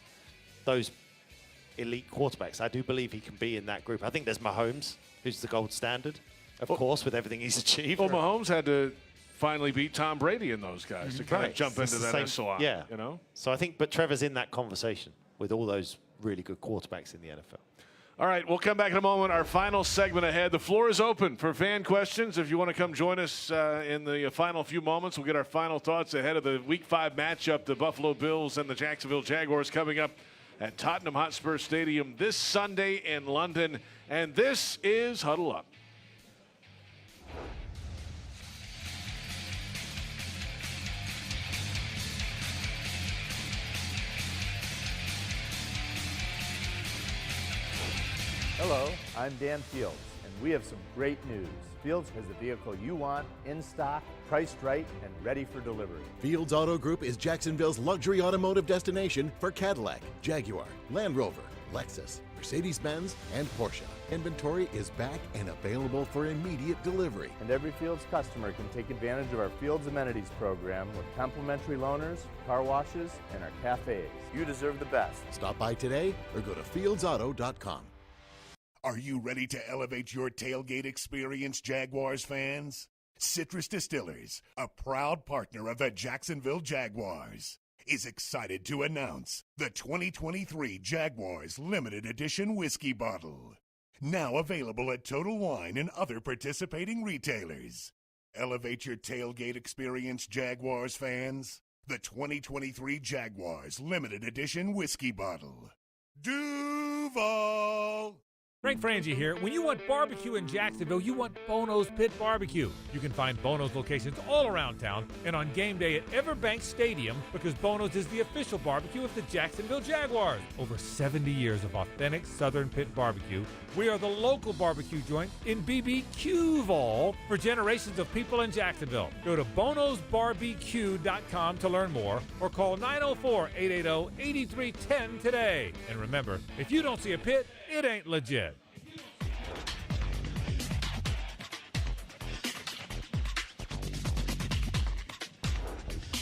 elite quarterbacks. I do believe he can be in that group. I think there's Mahomes, who's the gold standard, of course, with everything he's achieved. Well, Mahomes had to finally beat Tom Brady and those guys to kind of jump into that echelon. Yeah. So I think, but Trevor's in that conversation with all those really good quarterbacks in the NFL. All right, we'll come back in a moment. Our final segment ahead. The floor is open for fan questions. If you want to come join us in the final few moments, we'll get our final thoughts ahead of the Week 5 matchup, the Buffalo Bills and the Jacksonville Jaguars, coming up at Tottenham Hotspur Stadium this Sunday in London. And this is Huddle Up. Hello, I'm Dan Fields, and we have some great news. Fields has the vehicle you want, in stock, priced right, and ready for delivery. Fields Auto Group is Jacksonville's luxury automotive destination for Cadillac, Jaguar, Land Rover, Lexus, Mercedes-Benz, and Porsche. Inventory is back and available for immediate delivery. And every Fields customer can take advantage of our Fields Amenities program with complimentary loaners, car washes, and our cafes. You deserve the best. Stop by today or go to fieldsauto.com. Are you ready to elevate your tailgate experience, Jaguars fans? Citrus Distillers, a proud partner of the Jacksonville Jaguars, is excited to announce the 2023 Jaguars Limited Edition Whiskey Bottle. Now available at Total Wine and other participating retailers. Elevate your tailgate experience, Jaguars fans. The 2023 Jaguars Limited Edition Whiskey Bottle. Duval! Frank Frangie here. When you want barbecue in Jacksonville, you want Bono's Pit Barbecue. You can find Bono's locations all around town and on game day at Everbank Stadium, because Bono's is the official barbecue of the Jacksonville Jaguars. Over 70 years of authentic Southern Pit barbecue. We are the local barbecue joint in BBQval for generations of people in Jacksonville. Go to bonosbarbq.com to learn more or call 904-880-8310 today. And remember, if you don't see a pit, it ain't legit.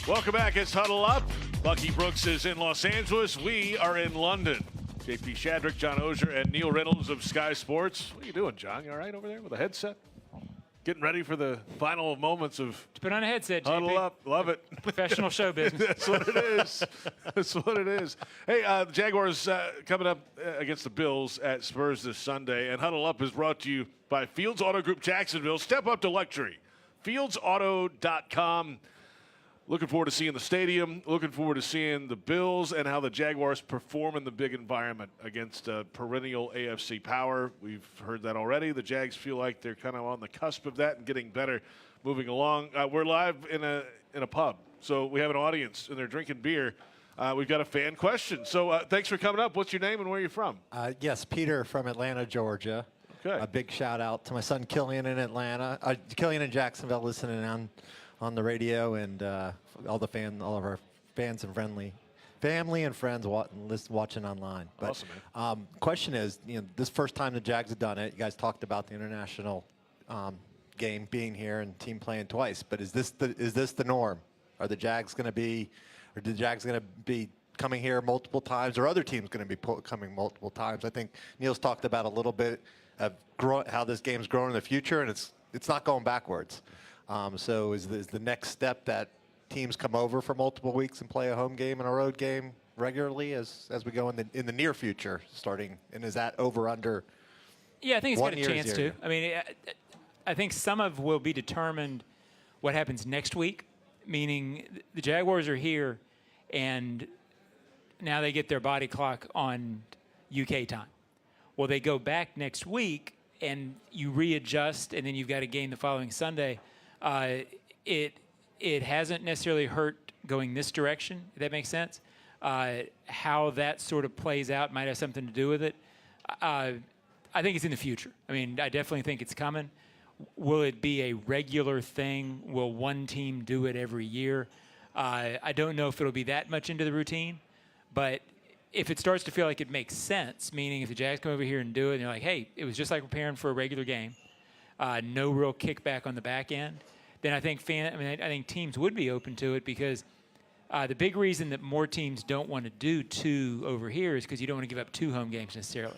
Welcome back. It's Huddle Up. Bucky Brooks is in Los Angeles. We are in London. JP Shadrick, John Oehser, and Neil Reynolds of Sky Sports. What are you doing, John? You all right over there with a headset? Getting ready for the final moments of Put on a headset, JP. Huddle Up. Love it. Professional show business. That's what it is. That's what it is. Hey, the Jaguars coming up against the Bills at Spurs this Sunday. And Huddle Up is brought to you by Fields Auto Group Jacksonville. Step up to luxury. FieldsAuto.com. Looking forward to seeing the stadium. Looking forward to seeing the Bills and how the Jaguars perform in the big environment against perennial AFC power. We've heard that already. The Jags feel like they're kind of on the cusp of that and getting better moving along. We're live in a pub, so we have an audience, and they're drinking beer. We've got a fan question. So thanks for coming up. What's your name and where are you from? Yes, Peter from Atlanta, Georgia. Good. A big shout out to my son Killian in Atlanta, Killian in Jacksonville, listening on the radio, and all of our fans and family and friends watching online. But, awesome, man. Question is, this first time the Jags have done it. You guys talked about the international game being here and team playing twice. But is this the norm? Are the Jags going to be coming here multiple times, or other teams going to be coming multiple times? I think Neil's talked about a little bit of how this game's growing in the future, and it's not going backwards. So is the next step that teams come over for multiple weeks and play a home game and a road game regularly as we go in the near future starting? And is that over under? Yeah, I think it's got a chance to. I mean, I think some of will be determined what happens next week, meaning the Jaguars are here and now they get their body clock on UK time. Well, they go back next week and you readjust, and then you've got a game the following Sunday. It hasn't necessarily hurt going this direction, if that makes sense. How that sort of plays out might have something to do with it. I think it's in the future. I mean, I definitely think it's coming. Will it be a regular thing? Will one team do it every year? I don't know if it'll be that much into the routine, but if it starts to feel like it makes sense, meaning if the Jags come over here and do it, and they're like, hey, it was just like preparing for a regular game, no real kickback on the back end, then I think I think teams would be open to it, because the big reason that more teams don't want to do two over here is because you don't want to give up two home games necessarily.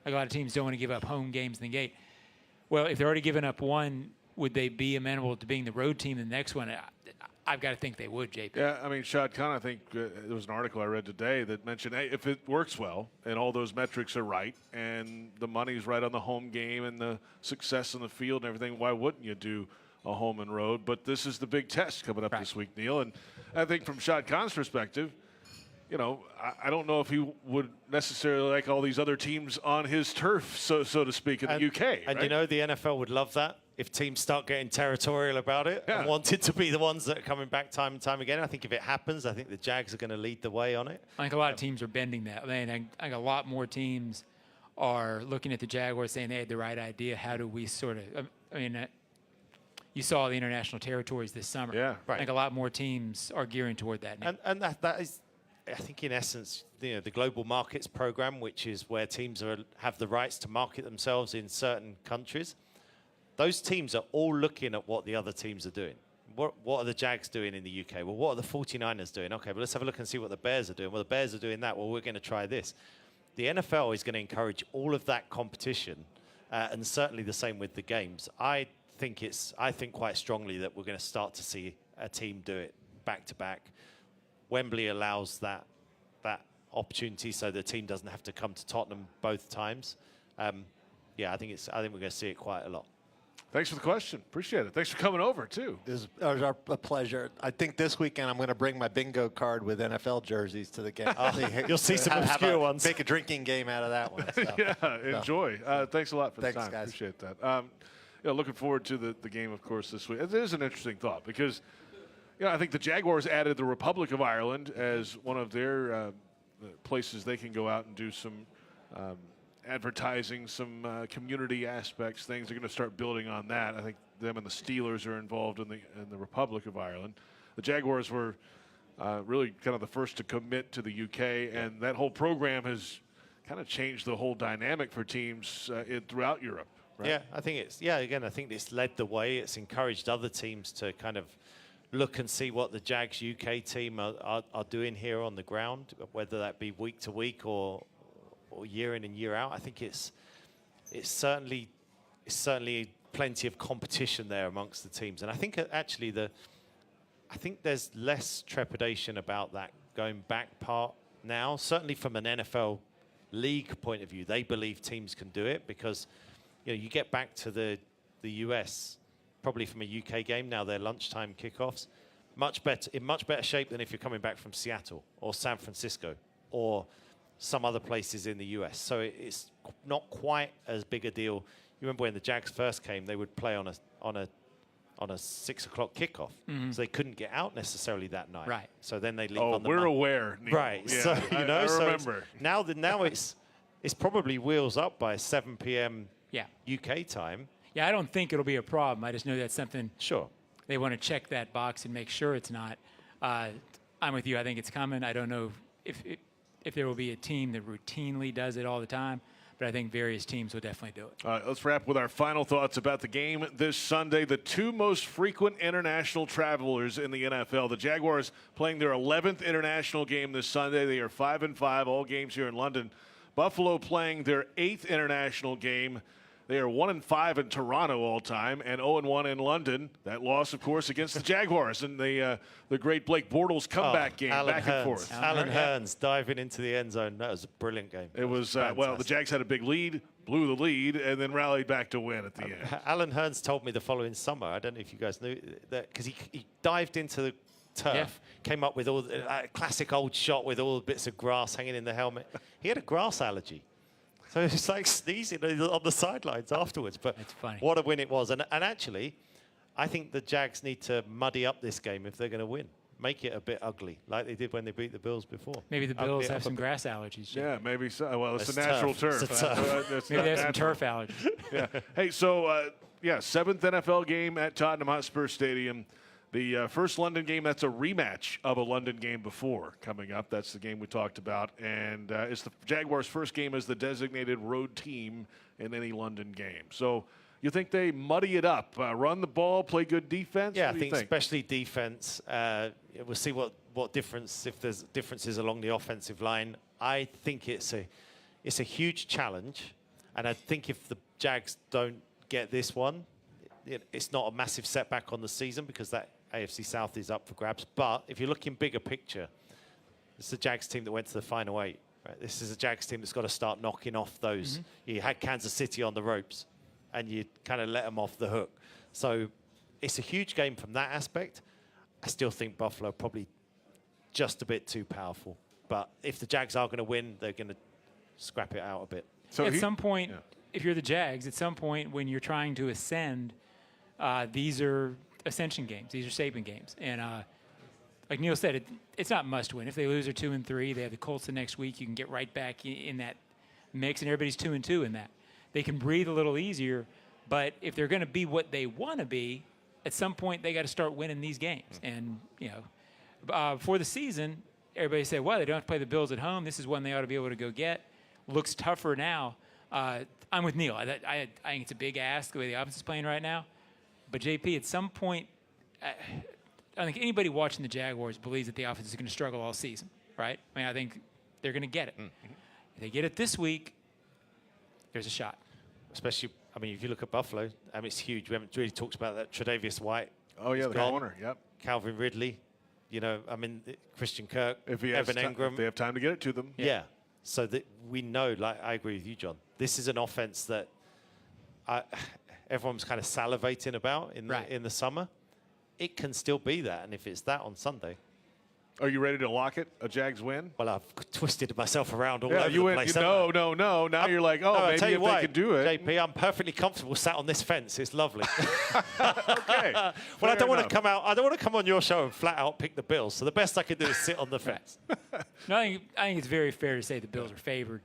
Like a lot of teams don't want to give up home games in the gate. Well, if they're already giving up one, would they be amenable to being the road team in the next one? I've got to think they would, JP. Yeah, I mean, Shad Khan, I think there was an article I read today that mentioned, hey, if it works well and all those metrics are right and the money's right on the home game and the success in the field and everything, why wouldn't you do a home and road? But this is the big test coming up this week, Neil. And I think from Shad Khan's perspective, I don't know if he would necessarily like all these other teams on his turf, so to speak, in the UK. And right? the NFL would love that if teams start getting territorial about it and wanted to be the ones that are coming back time and time again. I think if it happens, I think the Jags are going to lead the way on it. I think a lot of teams are bending that. I think a lot more teams are looking at the Jaguars saying they had the right idea. How do we sort of you saw the international territories this summer. Yeah, I think a lot more teams are gearing toward that now. And that is, I think, in essence, the global markets program, which is where teams have the rights to market themselves in certain countries. Those teams are all looking at what the other teams are doing. What are the Jags doing in the UK? Well, what are the 49ers doing? Okay, well, let's have a look and see what the Bears are doing. Well, the Bears are doing that. Well, we're going to try this. The NFL is going to encourage all of that competition, and certainly the same with the games. I think quite strongly that we're going to start to see a team do it back to back. Wembley allows that opportunity, so the team doesn't have to come to Tottenham both times. I think we're going to see it quite a lot. Thanks for the question. Appreciate it. Thanks for coming over, too. It was a pleasure. I think this weekend I'm going to bring my bingo card with NFL jerseys to the game. You'll see some obscure ones. Make a drinking game out of that one. So. Enjoy. Thanks a lot for the time. Guys. Appreciate that. Looking forward to the game, of course, this week. It is an interesting thought because, I think the Jaguars added the Republic of Ireland as one of their places they can go out and do some advertising, some community aspects, things. They're going to start building on that. I think them and the Steelers are involved in the Republic of Ireland. The Jaguars were really kind of the first to commit to the UK, and that whole program has kind of changed the whole dynamic for teams throughout Europe. Right? Yeah, I think it's led the way. It's encouraged other teams to kind of look and see what the Jags UK team are doing here on the ground, whether that be week to week or year in and year out. I think it's certainly plenty of competition there amongst the teams, and I think actually I think there's less trepidation about that going back part now. Certainly from an NFL league point of view, they believe teams can do it because you get back to the US probably from a UK game now. Their lunchtime kickoffs in much better shape than if you're coming back from Seattle or San Francisco or some other places in the US. So it's not quite as big a deal. You remember when the Jags first came, they would play on a 6 o'clock kickoff, so they couldn't get out necessarily that night. Right. So then they leave. Oh, on the we're aware, Neil. Right. Yeah, So I remember. now it's probably wheels up by 7 p.m. Yeah. UK time. Yeah, I don't think it'll be a problem. I just know that's something. Sure. They want to check that box and make sure it's not. I'm with you. I think it's coming. I don't know if there will be a team that routinely does it all the time, but I think various teams will definitely do it. All right, let's wrap with our final thoughts about the game this Sunday. The two most frequent international travelers in the NFL. The Jaguars playing their 11th international game this Sunday. They are 5-5, all games here in London. Buffalo playing their 8th international game. They are 1-5 in Toronto all time and 0-1 in London. That loss, of course, against the Jaguars and the great Blake Bortles comeback game, back and forth. Alan Hearns diving into the end zone. That was a brilliant game. It was, well, the Jags had a big lead, blew the lead, and then rallied back to win at the end. Alan Hearns told me the following summer, I don't know if you guys knew that, because he dived into the turf, came up with all the classic old shot with all the bits of grass hanging in the helmet. He had a grass allergy. So it's like sneezing on the sidelines afterwards. But funny. What a win it was. And actually, I think the Jags need to muddy up this game if they're going to win. Make it a bit ugly, like they did when they beat the Bills before. Maybe the Bills have some grass allergies. Yeah, maybe so. Well, it's a natural turf. Maybe they have some turf allergies. Yeah. Hey, so, 7th NFL game at Tottenham Hotspur Stadium. The first London game, that's a rematch of a London game before coming up. That's the game we talked about. And it's the Jaguars' first game as the designated road team in any London game. So you think they muddy it up, run the ball, play good defense? Yeah, I think especially defense. We'll see what difference, if there's differences along the offensive line. I think it's a huge challenge. And I think if the Jags don't get this one, it's not a massive setback on the season because that AFC South is up for grabs. But if you're looking bigger picture, it's the Jags team that went to the final 8. Right? This is a Jags team that's got to start knocking off those. You had Kansas City on the ropes, and you kind of let them off the hook. So it's a huge game from that aspect. I still think Buffalo probably just a bit too powerful. But if the Jags are going to win, they're going to scrap it out a bit. So at some point, if you're the Jags, at some point when you're trying to ascend, these are ascension games. These are Saban games. And like Neil said, it's not must win. If they lose, they're 2-3. They have the Colts the next week. You can get right back in that mix, and everybody's 2-2 in that. They can breathe a little easier, but if they're going to be what they want to be, at some point they got to start winning these games. And, before the season, everybody said, well, they don't have to play the Bills at home. This is one they ought to be able to go get. Looks tougher now. I'm with Neil. I think it's a big ask the way the offense is playing right now. But, JP, at some point, I think anybody watching the Jaguars believes that the offense is going to struggle all season, right? I mean, I think they're going to get it. If they get it this week, there's a shot. Especially, I mean, if you look at Buffalo, it's huge. We haven't really talked about that. Tre'Davious White. Oh, yeah, the corner, yep. Calvin Ridley. Christian Kirk, Evan Ingram. If they have time to get it to them. Yeah. So that we know, I agree with you, John. This is an offense that everyone's kind of salivating about in the summer. It can still be that, and if it's that on Sunday. Are you ready to lock it? A Jags win? Well, I've twisted myself around all over the place. No. Now you're like, maybe if they could do it. JP, I'm perfectly comfortable sat on this fence. It's lovely. Okay. Well, I don't want to come out. I don't want to come on your show and flat out pick the Bills. So the best I can do is sit on the fence. No, I think it's very fair to say the Bills are favored.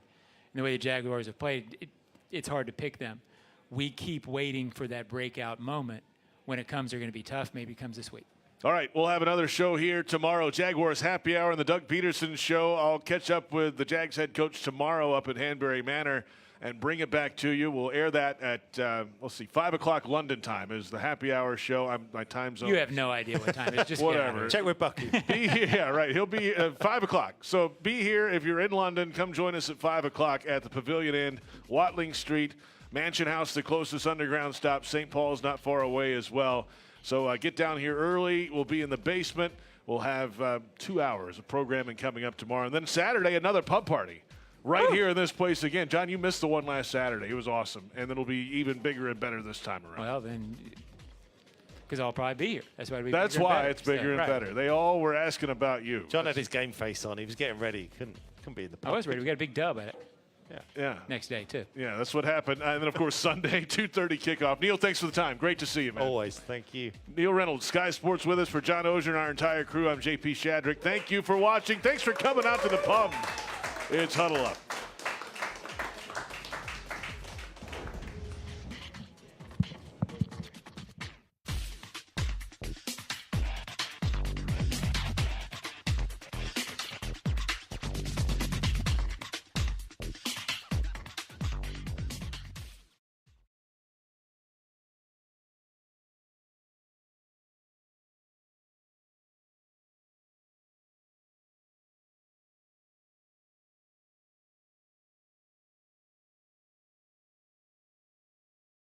In the way the Jaguars have played, it's hard to pick them. We keep waiting for that breakout moment. When it comes, they're going to be tough. Maybe it comes this week. All right, we'll have another show here tomorrow. Jaguars Happy Hour and the Doug Peterson Show. I'll catch up with the Jags head coach tomorrow up at Hanbury Manor and bring it back to you. We'll air that at, 5 o'clock London time is the Happy Hour show. My time zone. You have no idea what time it is. Just whatever. Check with Bucky. Yeah, right. He'll be at 5 o'clock. So be here. If you're in London, come join us at 5 o'clock at the Pavilion End, Watling Street, Mansion House, the closest underground stop. St. Paul's not far away as well. So get down here early. We'll be in the basement. We'll have 2 hours of programming coming up tomorrow. And then Saturday, another pub party right here in this place again. John, you missed the one last Saturday. It was awesome. And then it'll be even bigger and better this time around. Well, then, because I'll probably be here. That's why it's bigger and better. They all were asking about you. John had his game face on. He was getting ready. Couldn't be in the pub. I was ready. We got a big dub at it. Yeah. Next day, too. Yeah, that's what happened. And then, of course, Sunday, 2:30 kickoff. Neil, thanks for the time. Great to see you, man. Always. Thank you. Neil Reynolds, Sky Sports with us. For John Oehser and our entire crew, I'm JP Shadrick. Thank you for watching. Thanks for coming out to the pub. It's Huddle Up.